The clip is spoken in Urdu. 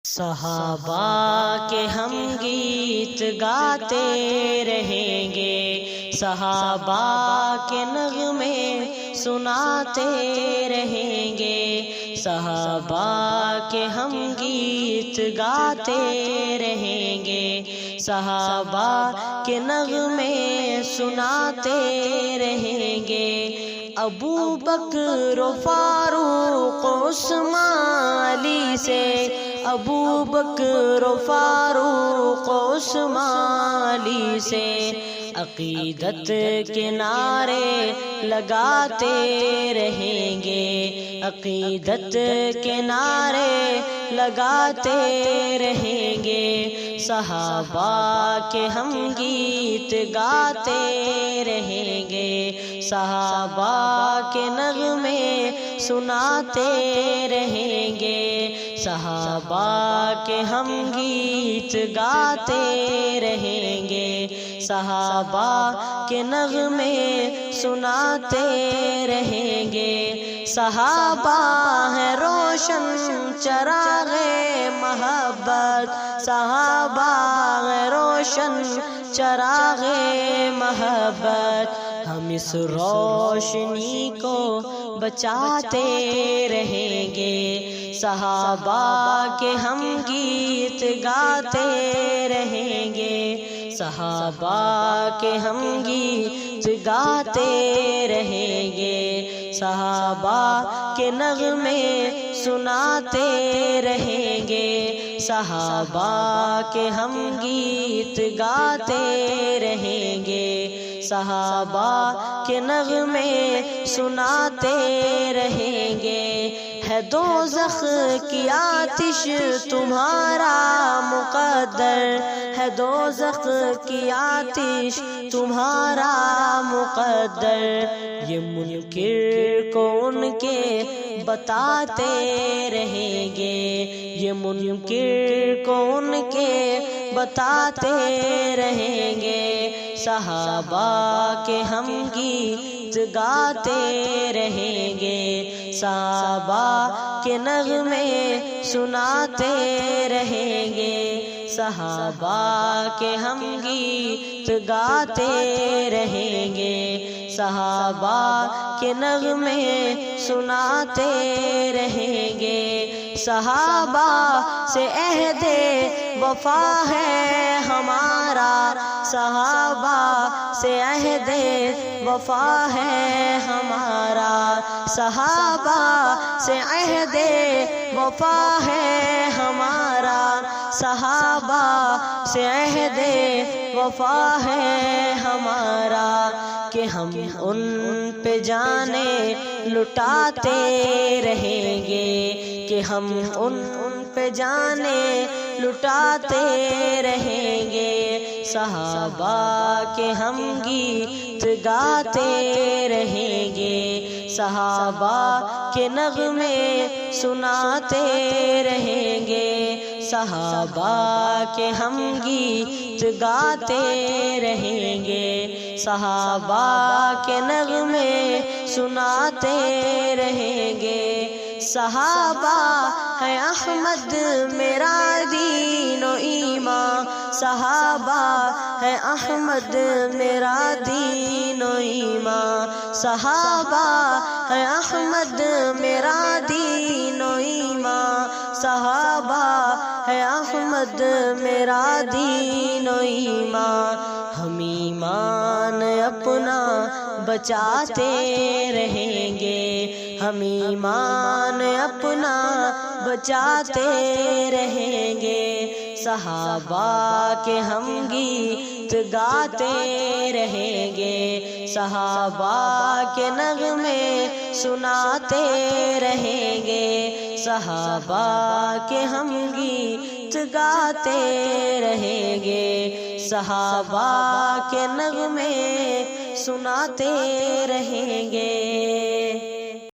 صحابہ کے ہم گیت گاتے رہیں گے، صحابہ کے نغمے سناتے رہیں گے، صحابہ کے ہم گیت گاتے رہیں گے، صحابہ کے نغمے سناتے رہیں گے۔ ابو بکر و فاروق و عثمان علی سے، ابو بکر و فاروق و عثمان علی سے عقیدت کے نعرے لگاتے رہیں گے، عقیدت کے نعرے لگاتے رہیں گے، صحابہ کے ہم گیت گاتے رہیں گے، صحابہ کے نغمے سناتے رہیں گے، صحابہ کے ہم گیت گاتے رہیں گے، صحابہ کے نغمے سناتے رہیں گے۔ صحابہ ہے روشن چراغ محبت، صحابہ ہے روشن چراغ محبت، ہم اس روشنی کو بچاتے رہیں گے، صحابہ کے ہم گیت گاتے رہیں گے، صحابہ کے ہم گیت گاتے رہیں گے، صحابہ کے نغمے سناتے رہیں گے، صحابہ کے ہم گیت گاتے رہیں گے، صحابہ کے نغمے سناتے رہیں گے۔ ہے دوزخ کی آتش تمہارا مقدر، ہے دوزخ کی آتش تمہارا مقدر، یہ منکر کو ان کے بتاتے رہیں گے، یہ منکر کو ان کے بتاتے رہیں گے، صحابہ کے ہم گیت گاتے رہیں گے، صحابہ کے نغمے سناتے رہیں گے، صحابہ کے ہم گیت گاتے رہیں گے، صحابہ کے نغمے سناتے رہیں گے، صحابہ سے عہد وفا ہے ہمارا، صحابہ سے عہد وفا ہے ہمارا، صحابہ سے عہد وفا ہے ہمارا، صحابہ سے عہد وفا ہے ہمارا، کہ ہم ان پہ جانیں لٹاتے رہیں گے، کہ ہم ان پہ جانیں لٹاتے رہیں گے، صحابہ کے ہم گیت گاتے رہیں گے، صحابہ کے نغمے سناتے رہیں گے، صحابہ کے ہم گیت گاتے رہیں گے، صحابہ کے نغمے سناتے رہیں گے۔ صحابہ ہے احمد میرا دین و ایمان، صحابہ ہے احمد میرا دین و ایمان، صحابہ ہے احمد میرا دین و ایمان، صحابہ ہے احمد میرا دین و ایمان، ہم ایمان اپنا بچاتے رہیں گے، ہم ایمان اپنا بچاتے رہیں گے، صحابہ کے ہم گیت گاتے رہیں گے، صحابہ کے نغمے سناتے رہیں گے، صحابہ کے ہم گیت گاتے رہیں گے، صحابہ کے نغمے سناتے رہیں گے۔